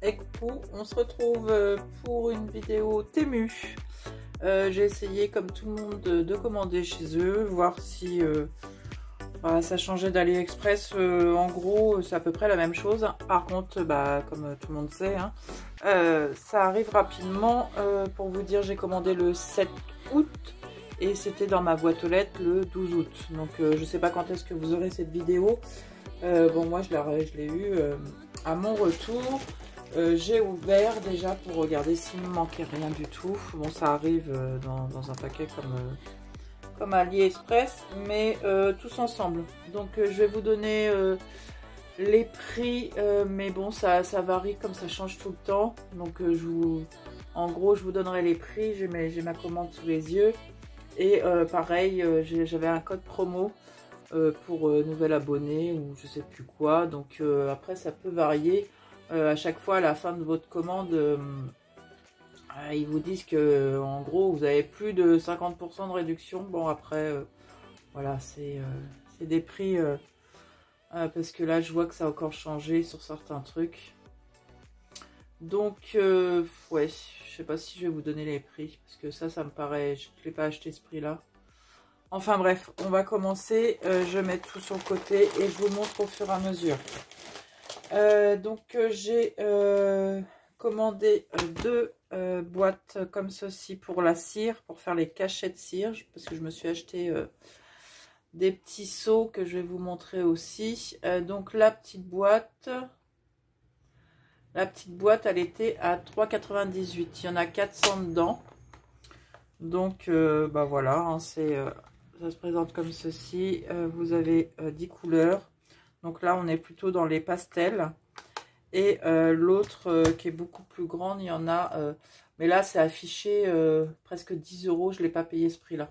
Ekpo. On se retrouve pour une vidéo Temu. J'ai essayé comme tout le monde de commander chez eux, voir si ça changeait d'AliExpress. En gros, c'est à peu près la même chose. Par contre, comme tout le monde sait, hein, ça arrive rapidement. Pour vous dire, j'ai commandé le 7 août et c'était dans ma boîte aux lettres le 12 août. Donc, je ne sais pas quand est-ce que vous aurez cette vidéo. Bon, moi, je l'ai eu à mon retour. J'ai ouvert déjà pour regarder s'il ne me manquait rien du tout. Bon, ça arrive dans un paquet comme AliExpress, mais tous ensemble. Donc, je vais vous donner les prix, mais bon, ça varie comme ça change tout le temps. Donc, en gros, je vous donnerai les prix. J'ai ma commande sous les yeux. Et pareil, j'avais un code promo pour nouvel abonné ou je sais plus quoi. Donc, après, ça peut varier. À chaque fois, à la fin de votre commande, ils vous disent que en gros, vous avez plus de 50% de réduction. Bon, après, voilà, c'est des prix parce que là, je vois que ça a encore changé sur certains trucs. Donc, ouais, je sais pas si je vais vous donner les prix parce que ça me paraît, je ne l'ai pas acheté ce prix-là. Enfin bref, on va commencer. Je mets tout sur le côté et je vous montre au fur et à mesure. Donc j'ai commandé deux boîtes comme ceci pour la cire, pour faire les cachets de cire, parce que je me suis acheté des petits seaux que je vais vous montrer aussi. Donc la petite boîte elle était à 3,98 €. Il y en a 400 dedans. Donc voilà, hein, ça se présente comme ceci. Vous avez 10 couleurs. Donc là, on est plutôt dans les pastels. Et l'autre qui est beaucoup plus grande, il y en a... mais là, c'est affiché presque 10 €. Je ne l'ai pas payé ce prix-là.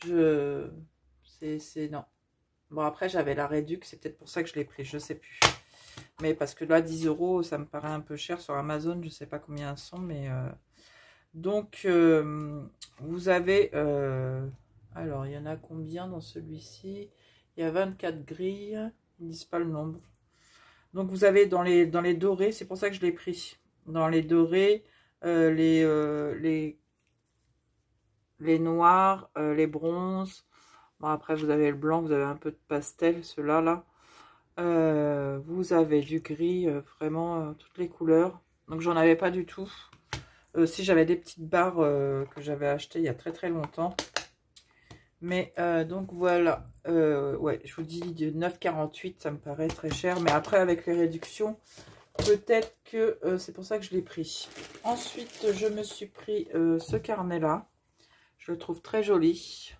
Non. Bon, après, j'avais la réduc. C'est peut-être pour ça que je l'ai pris. Je ne sais plus. Mais parce que là, 10 €, ça me paraît un peu cher sur Amazon. Je ne sais pas combien elles sont. Mais donc, vous avez... alors, il y en a combien dans celui-ci? Il y a 24 grilles. Ils ne disent pas le nombre. Donc, vous avez dans les dorés, c'est pour ça que je l'ai pris. Dans les dorés, les noirs, les bronzes. Bon, après, vous avez le blanc, vous avez un peu de pastel, ceux-là, là. Vous avez du gris, vraiment toutes les couleurs. Donc, j'en avais pas du tout. Si j'avais des petites barres que j'avais achetées il y a très très longtemps. Mais donc voilà, ouais, je vous dis de 9,48, ça me paraît très cher. Mais après, avec les réductions, peut-être que c'est pour ça que je l'ai pris. Ensuite, je me suis pris ce carnet-là. Je le trouve très joli.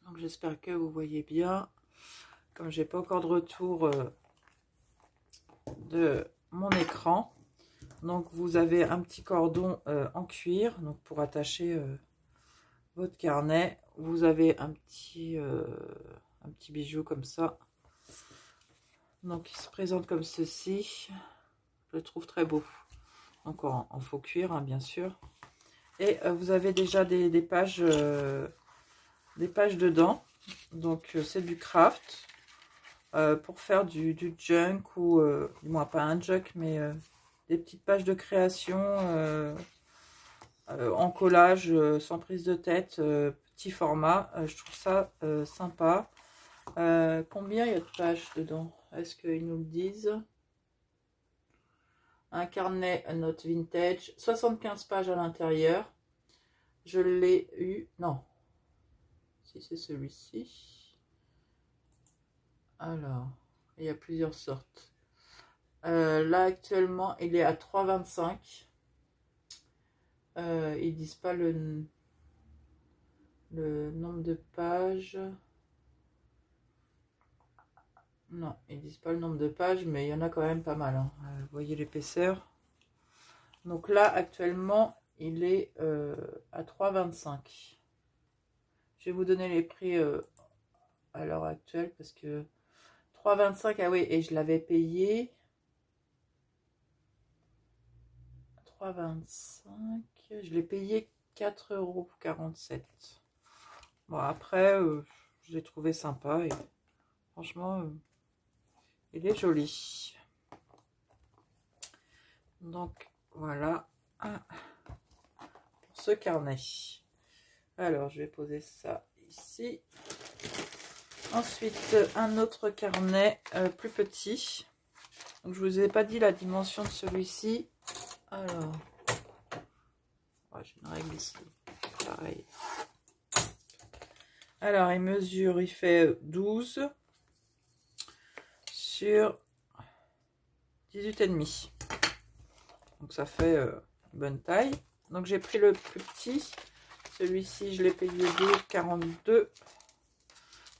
Donc j'espère que vous voyez bien. Comme j'ai pas encore de retour de mon écran. Donc vous avez un petit cordon en cuir, donc pour attacher votre carnet. Vous avez un petit bijou comme ça. Donc il se présente comme ceci. Je le trouve très beau. Donc en faux cuir, hein, bien sûr. Et vous avez déjà des pages dedans. Donc c'est du craft pour faire du junk ou du moins pas un junk, mais des petites pages de création en collage sans prise de tête, petit format. Je trouve ça sympa. Combien il y a de pages dedans? Est-ce qu'ils nous le disent? Un carnet note vintage, 75 pages à l'intérieur. Je l'ai eu, non, si c'est celui-ci. Alors, il y a plusieurs sortes. Là actuellement, il est à 3,25. Ils disent pas le nombre de pages. Non, ils disent pas le nombre de pages, mais il y en a quand même pas mal. Hein. Vous voyez l'épaisseur. Donc là, actuellement, il est à 3,25. Je vais vous donner les prix à l'heure actuelle parce que 3,25, ah oui, et je l'avais payé 3,25. Je l'ai payé 4,47 €. Bon, après, je l'ai trouvé sympa et franchement, il est joli. Donc voilà pour ce carnet. Alors je vais poser ça ici. Ensuite un autre carnet plus petit. Donc je vous ai pas dit la dimension de celui-ci. Alors j'ai une règle ici. Pareil. Alors il mesure, il fait 12 sur 18,5. Donc ça fait une bonne taille. Donc j'ai pris le plus petit. Celui-ci je l'ai payé 2,42.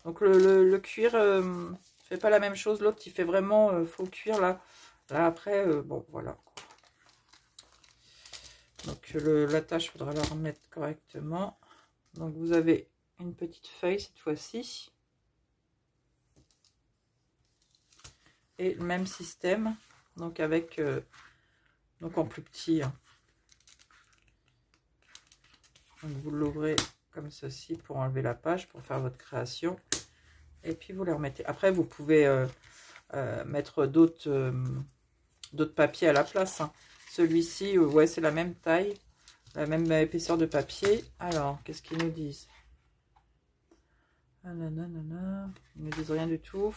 Donc le cuir fait pas la même chose. L'autre il fait vraiment faux cuir là. Là après bon voilà. Donc l'attache faudra la remettre correctement. Donc vous avez une petite feuille cette fois-ci. Et le même système. Donc avec donc en plus petit. Hein. Donc vous l'ouvrez comme ceci pour enlever la page, pour faire votre création. Et puis vous les remettez. Après vous pouvez mettre d'autres papiers à la place. Hein. Celui-ci, ouais, c'est la même taille, la même épaisseur de papier. Alors, qu'est-ce qu'ils nous disent? Ah, nanana. Ils ne disent rien du tout.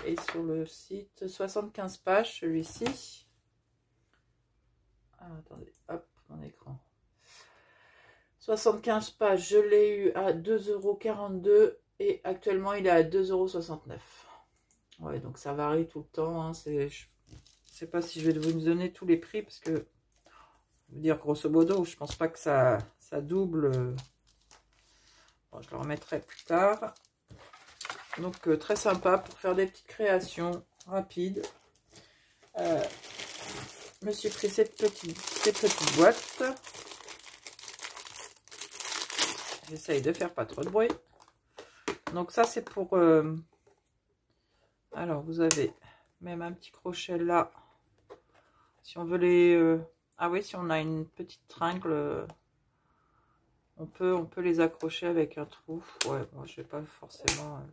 Et sur le site, 75 pages, celui-ci. Ah, attendez, hop, mon écran. 75 pages, je l'ai eu à 2,42 € et actuellement il est à 2,69 €. Ouais, donc ça varie tout le temps. Hein. Je sais pas si je vais vous donner tous les prix parce que, je veux dire grosso modo, je pense pas que ça double. Bon, je le remettrai plus tard. Donc très sympa pour faire des petites créations rapides. Je me suis pris ces petites boîtes. J'essaye de faire pas trop de bruit. Donc ça c'est pour... Alors vous avez même un petit crochet là. Si on veut les... Ah oui, si on a une petite tringle, on peut les accrocher avec un trou. Ouais, moi je vais pas forcément...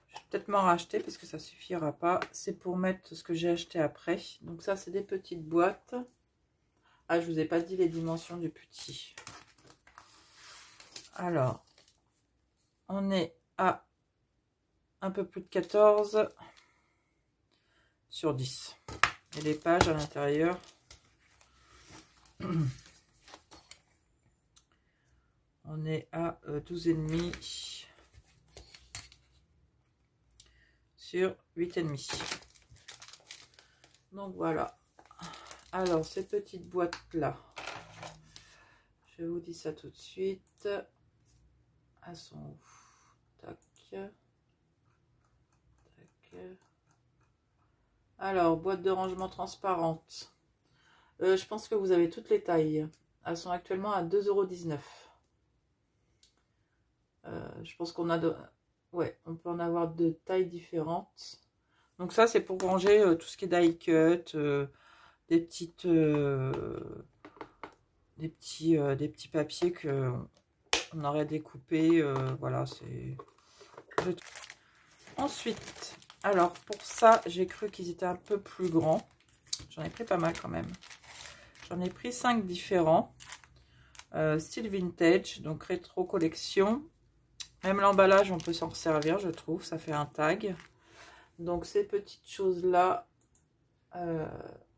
Je vais peut-être m'en racheter parce que ça suffira pas. C'est pour mettre ce que j'ai acheté après. Donc ça c'est des petites boîtes. Ah, je vous ai pas dit les dimensions du petit. Alors, on est à un peu plus de 14 sur 10. Et les pages à l'intérieur. On est à 12,5 sur 8,5. Donc voilà. Alors, ces petites boîtes-là, je vous dis ça tout de suite. Elles sont où? Tac. Tac. Alors, boîte de rangement transparente. Je pense que vous avez toutes les tailles. Elles sont actuellement à 2,19 €. Je pense qu'on a de... Ouais, on peut en avoir de tailles différentes. Donc ça, c'est pour ranger tout ce qui est die cut, des petits papiers que on aurait découpés. Voilà, c'est... Ensuite, alors pour ça, j'ai cru qu'ils étaient un peu plus grands. J'en ai pris pas mal quand même. J'en ai pris 5 différents. Style vintage, donc rétro collection. Même l'emballage, on peut s'en servir, je trouve. Ça fait un tag. Donc ces petites choses-là,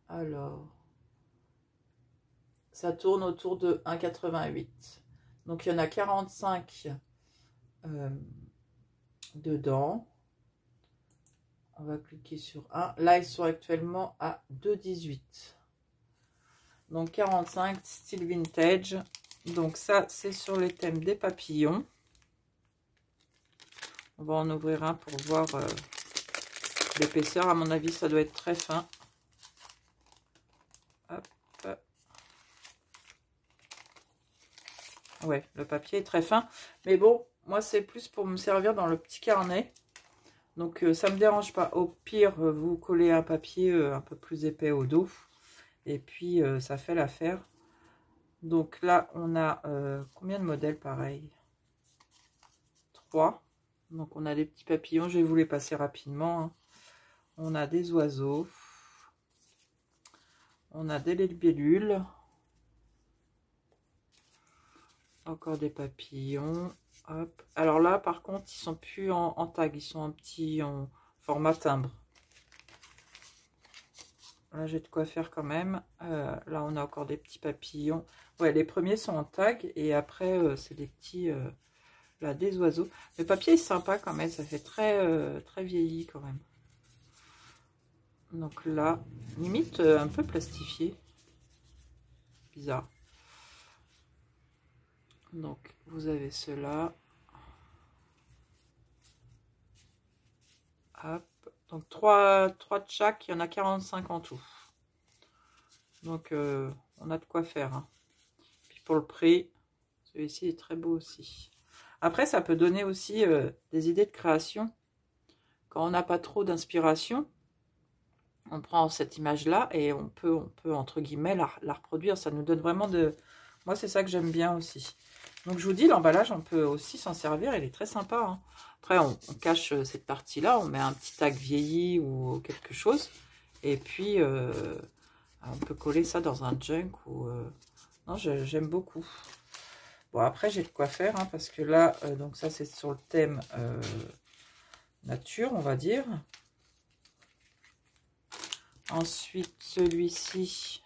alors, ça tourne autour de 1,88 €. Donc il y en a 45 dedans. On va cliquer sur un. Là, ils sont actuellement à 2,18 €. Donc 45 style vintage. Donc ça, c'est sur les thèmes des papillons. On va en ouvrir un pour voir l'épaisseur. À mon avis, ça doit être très fin. Hop. Ouais, le papier est très fin. Mais bon, moi, c'est plus pour me servir dans le petit carnet. Donc, ça ne me dérange pas. Au pire, vous collez un papier un peu plus épais au dos. Et puis, ça fait l'affaire. Donc là, on a combien de modèles pareil? 3. Donc, on a des petits papillons. Je vais vous les passer rapidement. Hein. On a des oiseaux. On a des libellules. Encore des papillons. Hop. Alors là, par contre, ils sont plus en tag. Ils sont en format timbre. Là, j'ai de quoi faire quand même. Là, on a encore des petits papillons. Ouais, les premiers sont en tag. Et après, c'est des petits... là, des oiseaux. Le papier est sympa quand même. Ça fait très, très vieilli quand même. Donc là, limite un peu plastifié. Bizarre. Donc, vous avez cela. Hop. Donc, 3 de chaque. Il y en a 45 en tout. Donc, on a de quoi faire. Hein. Puis pour le prix, celui-ci est très beau aussi. Après, ça peut donner aussi des idées de création. Quand on n'a pas trop d'inspiration, on prend cette image-là et on peut, entre guillemets, la reproduire. Ça nous donne vraiment de... Moi, c'est ça que j'aime bien aussi. Donc, je vous dis, l'emballage, on peut aussi s'en servir. Il est très sympa. Hein. Après, on cache cette partie-là. On met un petit tag vieilli ou quelque chose. Et puis, on peut coller ça dans un junk. Ou non, j'aime beaucoup. Bon, après, j'ai de quoi faire. Hein, parce que là, donc ça, c'est sur le thème nature, on va dire. Ensuite, celui-ci.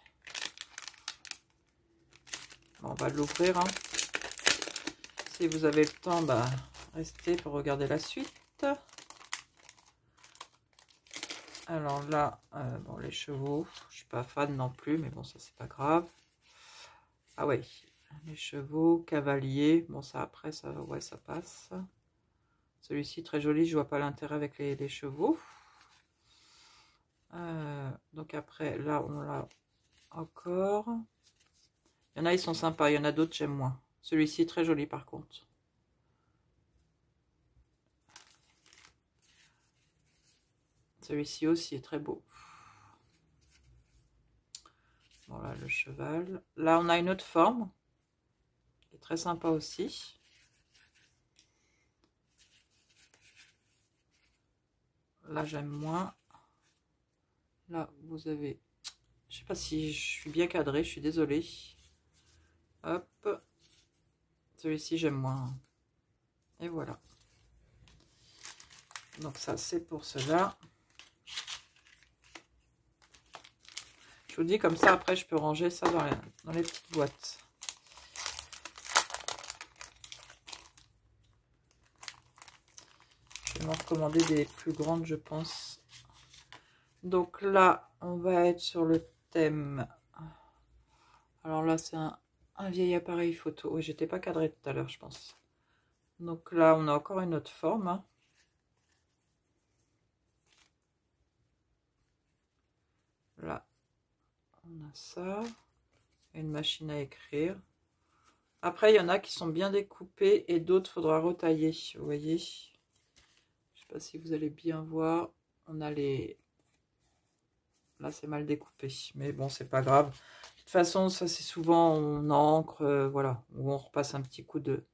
Bon, on va l'ouvrir. Hein. Si vous avez le temps, bah, restez pour regarder la suite. Alors là, bon, les chevaux, je suis pas fan non plus, mais bon, ça c'est pas grave. Ah ouais, les chevaux, cavaliers, bon ça après, ça, ouais, ça passe. Celui-ci très joli, je vois pas l'intérêt avec les chevaux. Donc après, là, on l'a encore. Il y en a, ils sont sympas, il y en a d'autres, j'aime moins. Celui-ci très joli par contre. Celui-ci aussi est très beau. Voilà le cheval. Là, on a une autre forme. Qui est très sympa aussi. Là, j'aime moins. Là, vous avez... Je sais pas si je suis bien cadrée, je suis désolée. Hop. Celui-ci, j'aime moins. Et voilà. Donc ça, c'est pour cela. Je vous dis comme ça, après, je peux ranger ça dans les petites boîtes. Je vais m'en recommander des plus grandes, je pense. Donc là, on va être sur le thème. Alors là, c'est un vieil appareil photo. Oui, j'étais pas cadrée tout à l'heure, je pense. Donc là, on a encore une autre forme. Hein. Là, on a ça. Une machine à écrire. Après, il y en a qui sont bien découpés et d'autres, faudra retailler. Vous voyez? Je sais pas si vous allez bien voir. On a les... Là, c'est mal découpé. Mais bon, c'est pas grave. De toute façon, ça, c'est souvent en encre. Voilà. Où on repasse un petit coup de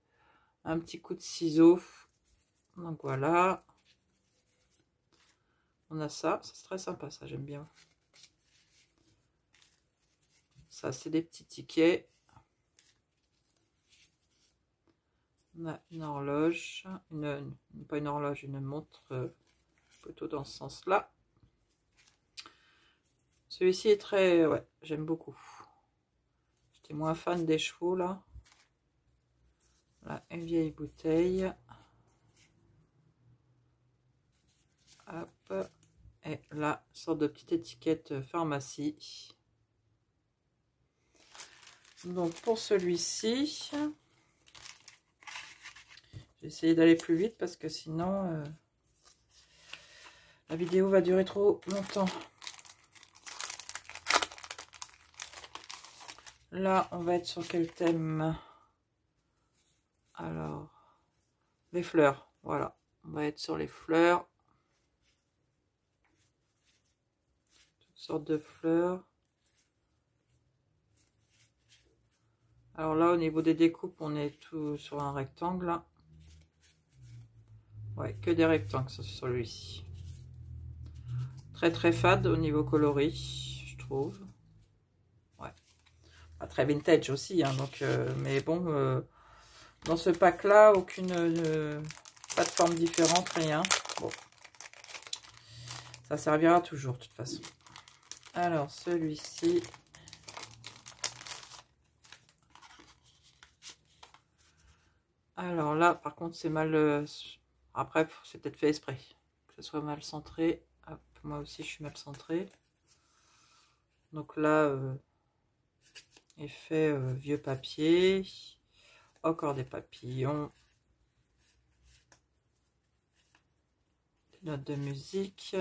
ciseau. Donc voilà. On a ça. C'est très sympa, ça. J'aime bien. Ça, c'est des petits tickets. On a une horloge. Pas une horloge, une montre. Plutôt dans ce sens-là. Celui-ci est très... Ouais, j'aime beaucoup. J'étais moins fan des chevaux, là. Là, une vieille bouteille. Hop. Et là, une sorte de petite étiquette pharmacie. Donc, pour celui-ci, j'ai essayé d'aller plus vite parce que sinon, la vidéo va durer trop longtemps. Là, on va être sur quel thème? Alors, les fleurs. Voilà, on va être sur les fleurs. Toutes sortes de fleurs. Alors là, au niveau des découpes, on est tout sur un rectangle. Ouais, que des rectangles sur celui-ci. Très très fade au niveau coloris, je trouve. Pas très vintage aussi, hein, donc, mais bon, dans ce pack-là, aucune, pas de forme différente, rien. Bon, ça servira toujours, de toute façon. Alors, celui-ci. Alors là, par contre, c'est mal... après, c'est peut-être fait exprès. Que ce soit mal centré. Hop, moi aussi, je suis mal centré. Donc là, effet vieux papier. Encore des papillons. Des notes de musique.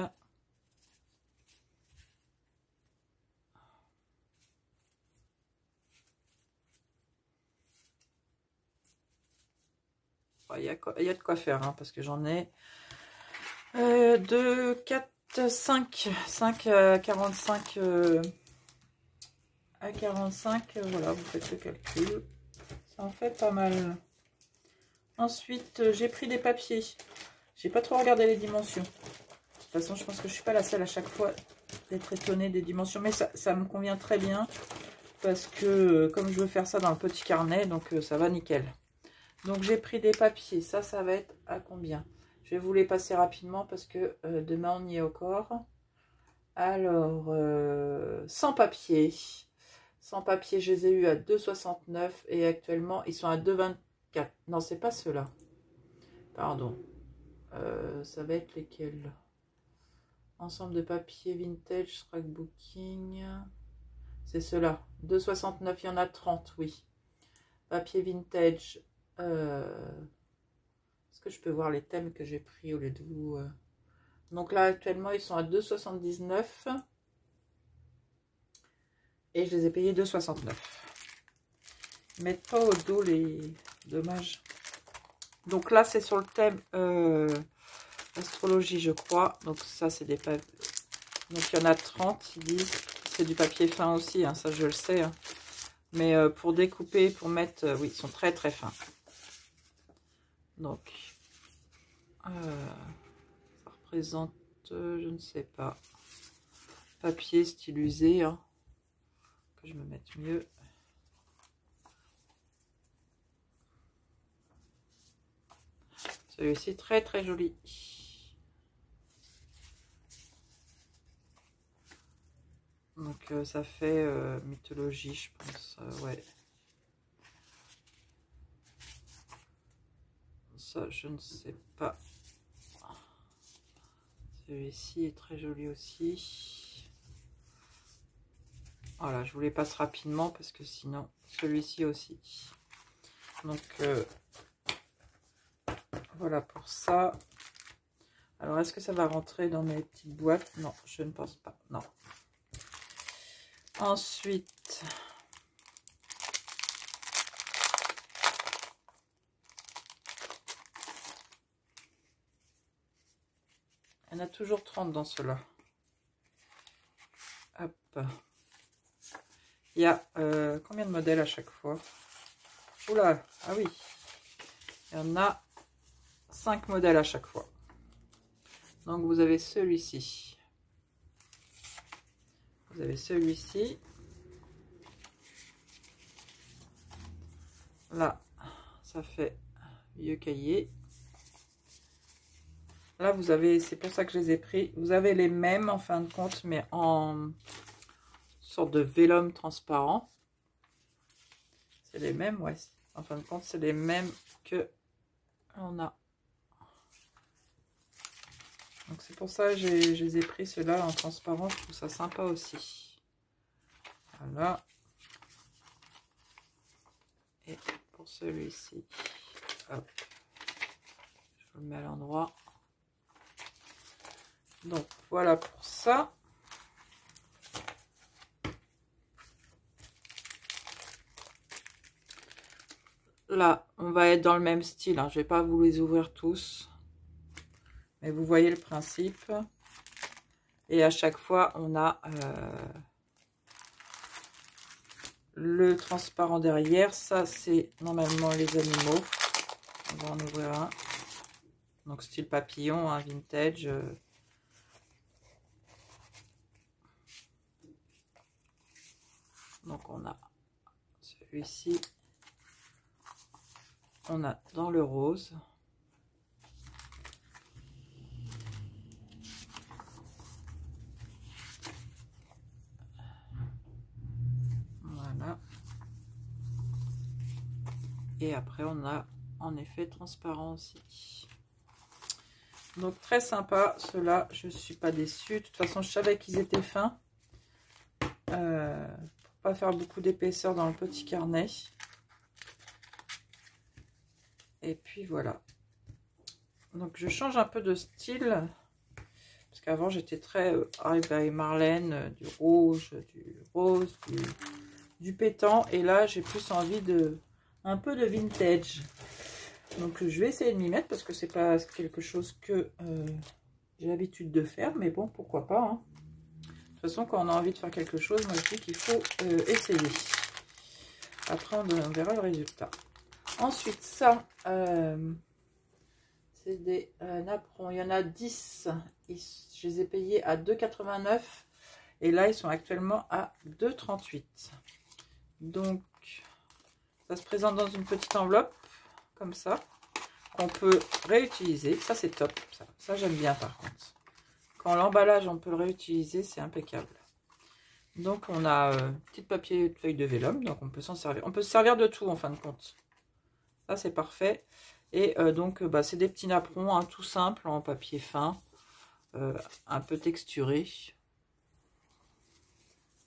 Il y a de quoi faire, hein, parce que j'en ai 2, 4, 5 à 45 voilà, vous faites le calcul, ça en fait pas mal. Ensuite, j'ai pris des papiers, j'ai pas trop regardé les dimensions. De toute façon, je pense que je suis pas la seule à chaque fois d'être étonnée des dimensions, mais ça me convient très bien, parce que comme je veux faire ça dans le petit carnet, donc ça va nickel. Donc j'ai pris des papiers, ça va être à combien? Je vais vous les passer rapidement parce que demain on y est encore. Alors, 100 papiers. 100 papiers, je les ai eu à 2,69 et actuellement ils sont à 2,24. Non, c'est pas ceux-là. Pardon. Ça va être lesquels? Ensemble de papiers vintage, scrapbooking. C'est ceux-là. 2,69, il y en a 30, oui. Papier vintage. Est-ce que je peux voir les thèmes que j'ai pris au lieu de vous... Donc là, actuellement, ils sont à 2,79. Et je les ai payés 2,69. Ils mettent pas au dos les... Dommage. Donc là, c'est sur le thème astrologie, je crois. Donc ça, c'est des papiers. Donc il y en a 30, ils disent. C'est du papier fin aussi, hein, ça je le sais. Hein. Mais pour découper, pour mettre... oui, ils sont très très fins. Donc... ça représente, je ne sais pas, papier stylisé, hein, que je me mette mieux. Celui-ci très très joli. Donc ça fait mythologie, je pense, ouais. Ça, je ne sais pas. Celui-ci est très joli aussi. Voilà, je vous les passe rapidement parce que sinon, celui-ci aussi. Donc, voilà pour ça. Alors, est-ce que ça va rentrer dans mes petites boîtes? Non, je ne pense pas. Non. Ensuite... il y en a toujours 30 dans ceux-là. Hop. Il y a combien de modèles à chaque fois? Oula, ah oui. Il y en a 5 modèles à chaque fois. Donc vous avez celui-ci. Vous avez celui-ci. Là, ça fait vieux cahier. Là, vous avez, c'est pour ça que je les ai pris. Vous avez les mêmes en fin de compte, mais en sorte de vélum transparent. C'est les mêmes, ouais. En fin de compte, c'est les mêmes que on a. Donc c'est pour ça que je les ai pris ceux-là en transparent. Je trouve ça sympa aussi. Voilà. Et pour celui-ci, hop, je vous le mets à l'endroit. Donc voilà pour ça. Là, on va être dans le même style. Hein. Je ne vais pas vous les ouvrir tous. Mais vous voyez le principe. Et à chaque fois, on a le transparent derrière. Ça, c'est normalement les animaux. On va en ouvrir un. Donc, style papillon, hein, vintage. Donc, on a celui-ci, on a dans le rose. Voilà. Et après, on a en effet transparent aussi. Donc, très sympa. Ceux-là, je ne suis pas déçue. De toute façon, je savais qu'ils étaient fins. Pour pas faire beaucoup d'épaisseur dans le petit carnet. Et puis, voilà. Donc, je change un peu de style. Parce qu'avant, j'étais très avec Marlène, du rouge, du rose, du pétant. Et là, j'ai plus envie de un peu de vintage. Donc, je vais essayer de m'y mettre parce que c'est pas quelque chose que j'ai l'habitude de faire. Mais bon, pourquoi pas. Hein. De toute façon, quand on a envie de faire quelque chose, moi, je dis qu'il faut essayer. Après, on verra le résultat. Ensuite, ça, c'est des napperons. Il y en a 10. Je les ai payés à 2,89. Et là, ils sont actuellement à 2,38. Donc, ça se présente dans une petite enveloppe, comme ça, qu'on peut réutiliser. Ça, c'est top. Ça j'aime bien, par contre. Quand l'emballage, on peut le réutiliser, c'est impeccable. Donc, on a petit papier de feuille de vélum. Donc, on peut s'en servir. On peut se servir de tout, en fin de compte. Ça, c'est parfait. Et donc, c'est des petits napperons, hein, tout simples, en papier fin, un peu texturé.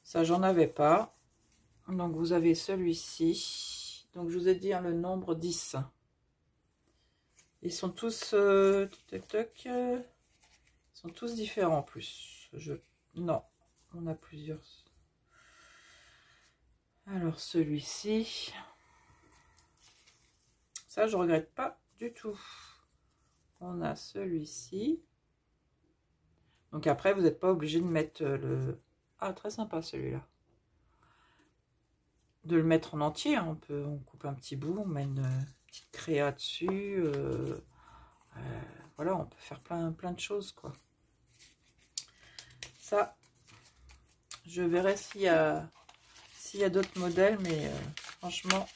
Ça, j'en avais pas. Donc, vous avez celui-ci. Donc, je vous ai dit hein, le nombre 10. Ils sont tous, ils sont tous différents en plus. Non, on a plusieurs. Alors, celui-ci. Ça, je regrette pas du tout. On a celui-ci. Donc après, vous n'êtes pas obligé de mettre le... Ah, très sympa celui-là. De le mettre en entier. Hein. On coupe un petit bout, on met une petite créa dessus. Voilà, on peut faire plein de choses, quoi. Ça, je verrai s'il y a d'autres modèles, mais franchement,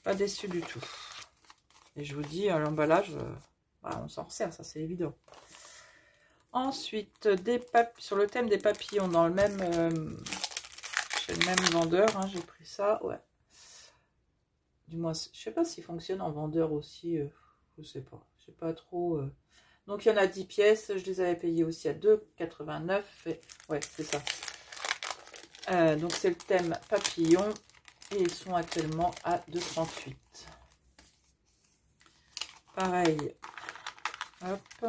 pas déçu du tout. Et je vous dis, l'emballage, on s'en resserre, ça c'est évident. Ensuite, sur le thème des papillons, dans le même, chez le même vendeur, hein, j'ai pris ça, ouais. Du moins, je sais pas s'il fonctionne en vendeur aussi, je sais pas, je sais pas trop. Donc il y en a 10 pièces, je les avais payées aussi à 2,89. Ouais, c'est ça. Donc c'est le thème papillon et ils sont actuellement à 2,38. Pareil, hop.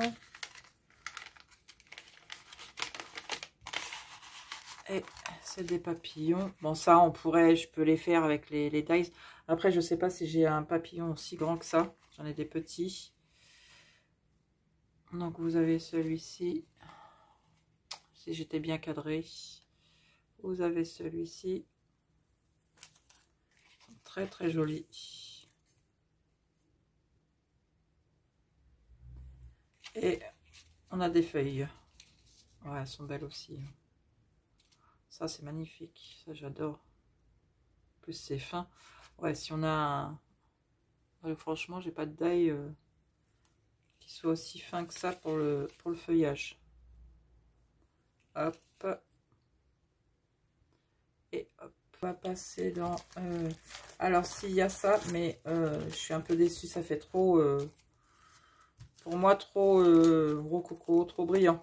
Et c'est des papillons. Bon, ça, je peux les faire avec les dies. Après, je sais pas si j'ai un papillon aussi grand que ça. J'en ai des petits. Donc, vous avez celui-ci. Si j'étais bien cadré. Vous avez celui-ci. Très, très joli. Et on a des feuilles. Ouais, elles sont belles aussi. Ça, c'est magnifique. Ça, j'adore. En plus, c'est fin. Ouais, si on a un... franchement, j'ai pas de die qui soit aussi fin que ça pour le feuillage. Hop. Et hop. On va passer dans... alors, s'il y a ça, mais je suis un peu déçue. Ça fait trop... pour moi, trop rococo, trop brillant.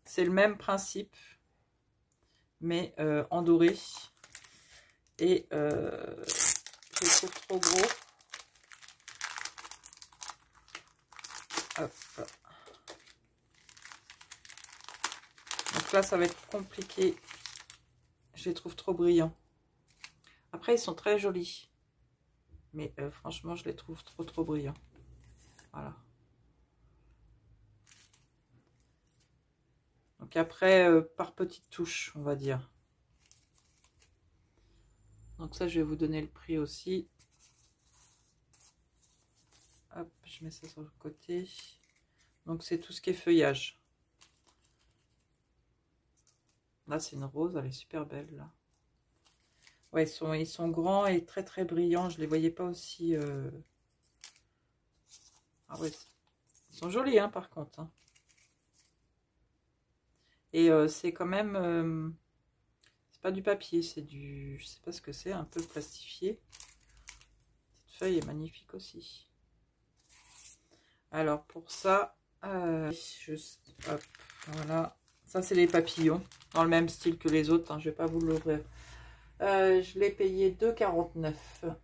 C'est le même principe, mais en doré. Et je le trouve trop gros. Hop. Donc là, ça va être compliqué. Je les trouve trop brillants. Après, ils sont très jolis. Mais franchement, je les trouve trop brillants. Voilà. Donc après, par petites touches, on va dire. Donc ça, je vais vous donner le prix aussi. Hop, je mets ça sur le côté. Donc c'est tout ce qui est feuillage. Là, c'est une rose, elle est super belle là. Ouais, ils sont grands et très très brillants. Je les voyais pas aussi... Ah ouais, ils sont jolis, hein, par contre. Hein. Et c'est quand même... c'est pas du papier, c'est du... Je sais pas ce que c'est, un peu plastifié. Cette feuille est magnifique aussi. Alors, pour ça... juste... Hop, voilà. Ça, c'est les papillons. Dans le même style que les autres. Hein, je vais pas vous l'ouvrir. Je l'ai payé 2,49 €.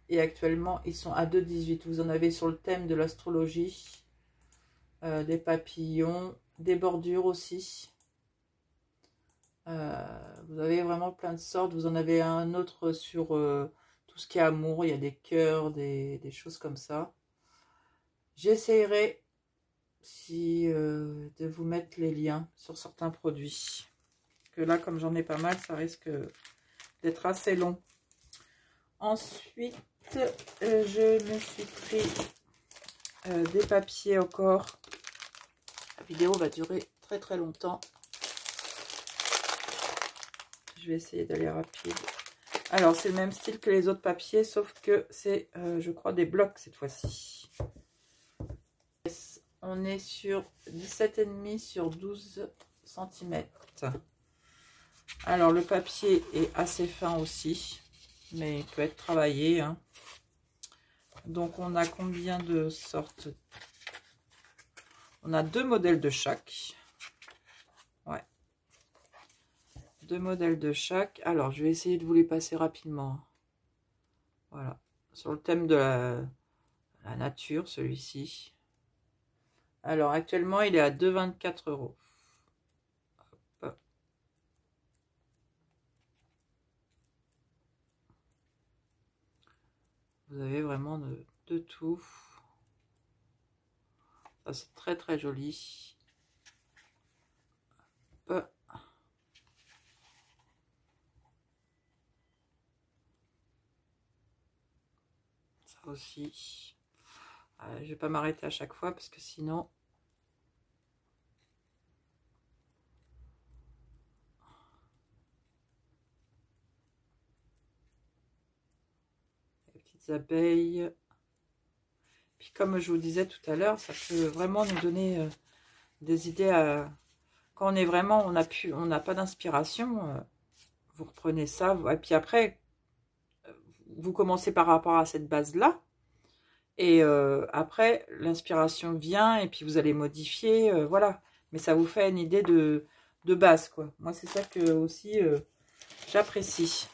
Et actuellement, ils sont à 2,18 €. Vous en avez sur le thème de l'astrologie. Des papillons. Des bordures aussi. Vous avez vraiment plein de sortes. Vous en avez un autre sur tout ce qui est amour. Il y a des cœurs, des choses comme ça. J'essaierai de vous mettre les liens sur certains produits. Que là, comme j'en ai pas mal, ça risque d'être assez long. Ensuite, je me suis pris des papiers encore. La vidéo va durer très très longtemps. Je vais essayer d'aller rapide. Alors, c'est le même style que les autres papiers, sauf que c'est, je crois, des blocs cette fois-ci. On est sur 17,5 sur 12 cm. Alors, le papier est assez fin aussi, mais il peut être travaillé. Hein. Donc, on a combien de sortes? On a 2 modèles de chaque. Ouais. 2 modèles de chaque. Alors, je vais essayer de vous les passer rapidement. Voilà. Sur le thème de la nature, celui-ci. Alors, actuellement, il est à 2,24 €. Hop. Vous avez vraiment de tout. Ça, c'est très, très joli. Hop. Ça aussi. Je vais pas m'arrêter à chaque fois parce que sinon... Les petites abeilles. Puis comme je vous disais tout à l'heure, ça peut vraiment nous donner des idées à... Quand on est vraiment, on n'a pas d'inspiration, vous reprenez ça. Et puis après, vous commencez par rapport à cette base-là. Et après, l'inspiration vient et puis vous allez modifier, voilà. Mais ça vous fait une idée de base, quoi. Moi, c'est ça que aussi j'apprécie.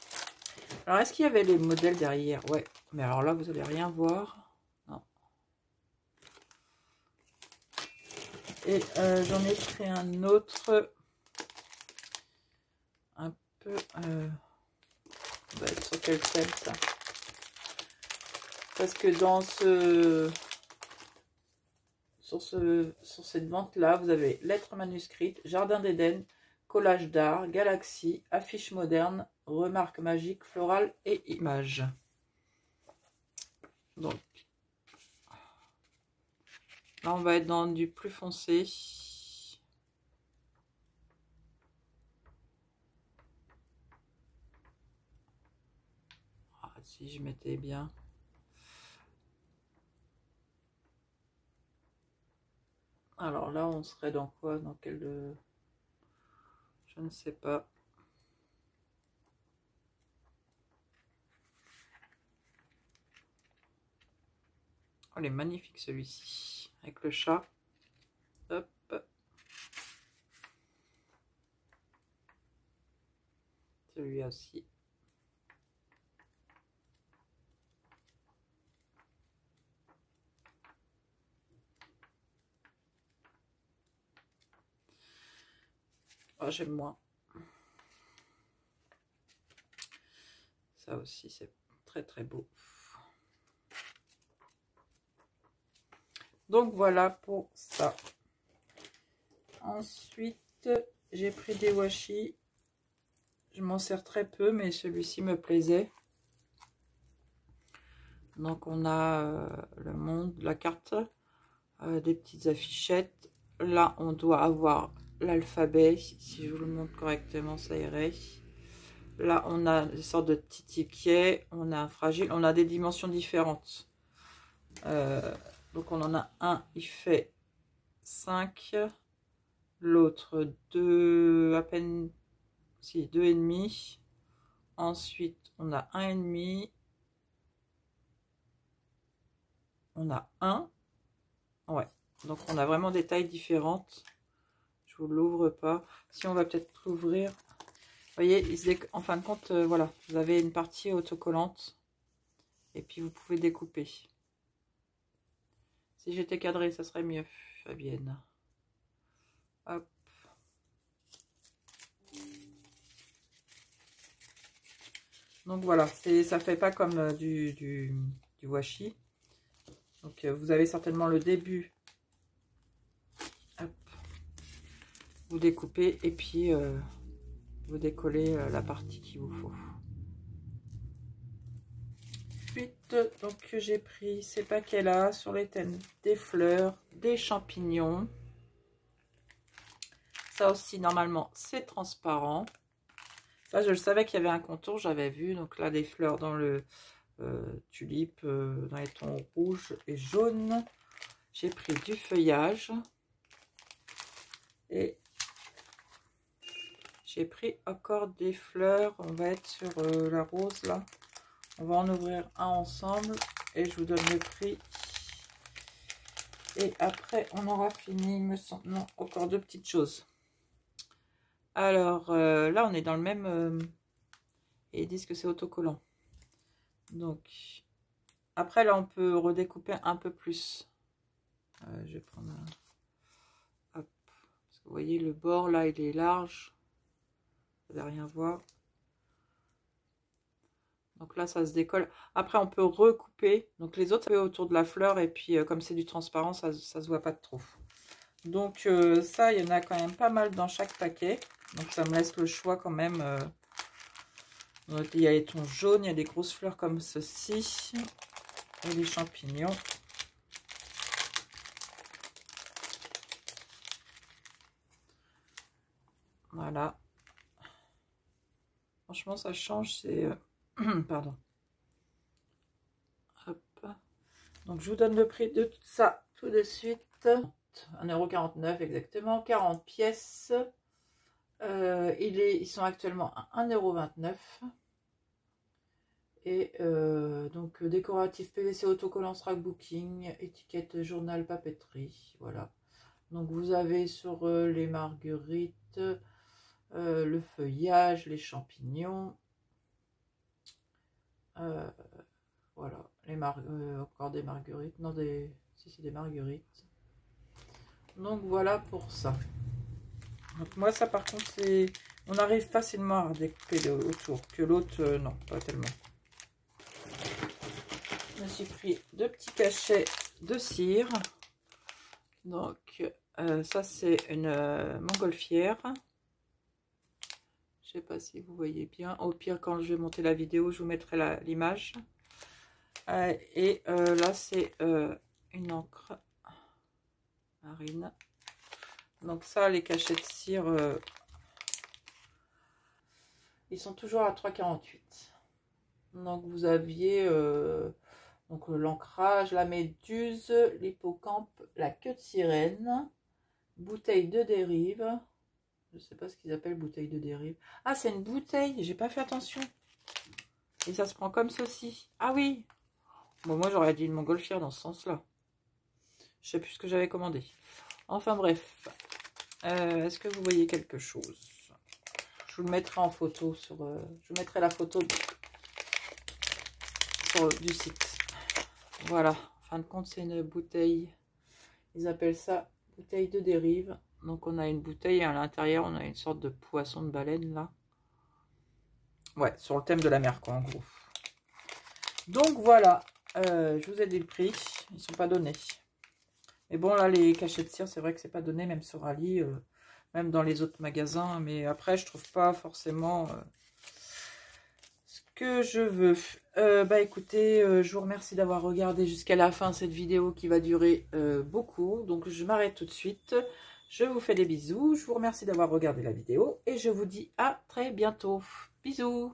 Alors, est-ce qu'il y avait les modèles derrière? Ouais, mais alors là, vous allez rien voir. Non. Et j'en ai pris un autre, un peu... on va être sur quel thème, ça? Parce que dans sur cette vente-là, vous avez lettres manuscrites, jardin d'Éden, collage d'art, galaxie, affiche moderne, remarques magiques, florales et images. Donc, là, on va être dans du plus foncé. Ah, si je mettais bien... Alors là, on serait dans quoi? Dans quel... Je ne sais pas. Oh, il est magnifique celui-ci. Avec le chat. Hop. Celui-là aussi. Oh, j'aime moins. Ça aussi, c'est très très beau. Donc voilà pour ça. Ensuite, j'ai pris des washi. Je m'en sers très peu, mais celui-ci me plaisait. Donc on a le monde, la carte, des petites affichettes. Là, on doit avoir l'alphabet. Si je vous le montre correctement, ça irait. Là, on a des sortes de petits tickets. On a un fragile. On a des dimensions différentes. Donc, on en a un, il fait 5. L'autre, 2, à peine... Si, 2,5. Ensuite, on a 1,5. On a 1. Ouais. Donc, on a vraiment des tailles différentes. Je vous l'ouvre pas. Si, on va peut-être l'ouvrir. Vous voyez, en fin de compte, voilà. Vous avez une partie autocollante. Et puis, vous pouvez découper. Si j'étais cadrée, ça serait mieux, Fabienne. Hop. Donc voilà, ça fait pas comme du washi. Donc vous avez certainement le début. Hop. Vous découpez et puis vous décollez la partie qu'il vous faut. Ensuite, donc j'ai pris ces paquets là sur les thèmes des fleurs, des champignons. Ça aussi normalement c'est transparent. Ça, je le savais qu'il y avait un contour, j'avais vu. Donc là, des fleurs dans le tulipe, dans les tons rouges et jaunes. J'ai pris du feuillage. Et j'ai pris encore des fleurs. On va être sur la rose, là. On va en ouvrir un ensemble. Et je vous donne le prix. Et après, on aura fini, il me semble. Non, encore deux petites choses. Alors, là, on est dans le même... et ils disent que c'est autocollant. Donc, après, là, on peut redécouper un peu plus. Je vais prendre un... Hop. Parce que vous voyez, le bord, là, il est large. Vous n'allez rien voir. Donc là, ça se décolle. Après, on peut recouper. Donc, les autres, ça peut autour de la fleur. Et puis, comme c'est du transparent, ça se voit pas trop. Donc, ça, il y en a quand même pas mal dans chaque paquet. Donc, ça me laisse le choix quand même. Il y a les tons jaunes, il y a des grosses fleurs comme ceci. Et les champignons. Voilà. Franchement, ça change. C'est... Pardon. Hop. Donc, je vous donne le prix de tout ça tout de suite. 1,49 € exactement. 40 pièces. Ils sont actuellement à 1,29 €. Et donc décoratif PVC autocollant scrapbooking, étiquette journal papeterie. Voilà. Donc vous avez sur les marguerites, le feuillage, les champignons. Voilà. Encore des marguerites. Non, si c'est des marguerites. Donc voilà pour ça. Donc moi ça par contre c'est... On arrive facilement à découper autour. Que l'autre, non, pas tellement. Je me suis pris deux petits cachets de cire. Donc ça c'est une montgolfière. Je sais pas si vous voyez bien. Au pire, quand je vais monter la vidéo, je vous mettrai l'image. Et là c'est une encre marine. Donc ça, les cachets de cire, ils sont toujours à 3,48 €. Donc vous aviez donc l'ancrage, la méduse, l'hippocampe, la queue de sirène, bouteille de dérive. Je sais pas ce qu'ils appellent bouteille de dérive. Ah, c'est une bouteille, j'ai pas fait attention. Et ça se prend comme ceci. Ah oui. Bon, moi j'aurais dit une montgolfière dans ce sens-là. Je sais plus ce que j'avais commandé. Enfin bref. Est-ce que vous voyez quelque chose? Je vous le mettrai en photo sur... je vous mettrai la photo du site. Voilà. En fin de compte, c'est une bouteille. Ils appellent ça bouteille de dérive. Donc, on a une bouteille et à l'intérieur, on a une sorte de poisson de baleine, là. Ouais, sur le thème de la mer, quoi, en gros. Donc, voilà. Je vous ai dit le prix. Ils ne sont pas donnés. Mais bon, là, les cachets de cire, c'est vrai que c'est pas donné, même sur Ali, même dans les autres magasins. Mais après, je trouve pas forcément ce que je veux. Bah écoutez, je vous remercie d'avoir regardé jusqu'à la fin cette vidéo qui va durer beaucoup. Donc, je m'arrête tout de suite. Je vous fais des bisous, je vous remercie d'avoir regardé la vidéo et je vous dis à très bientôt. Bisous!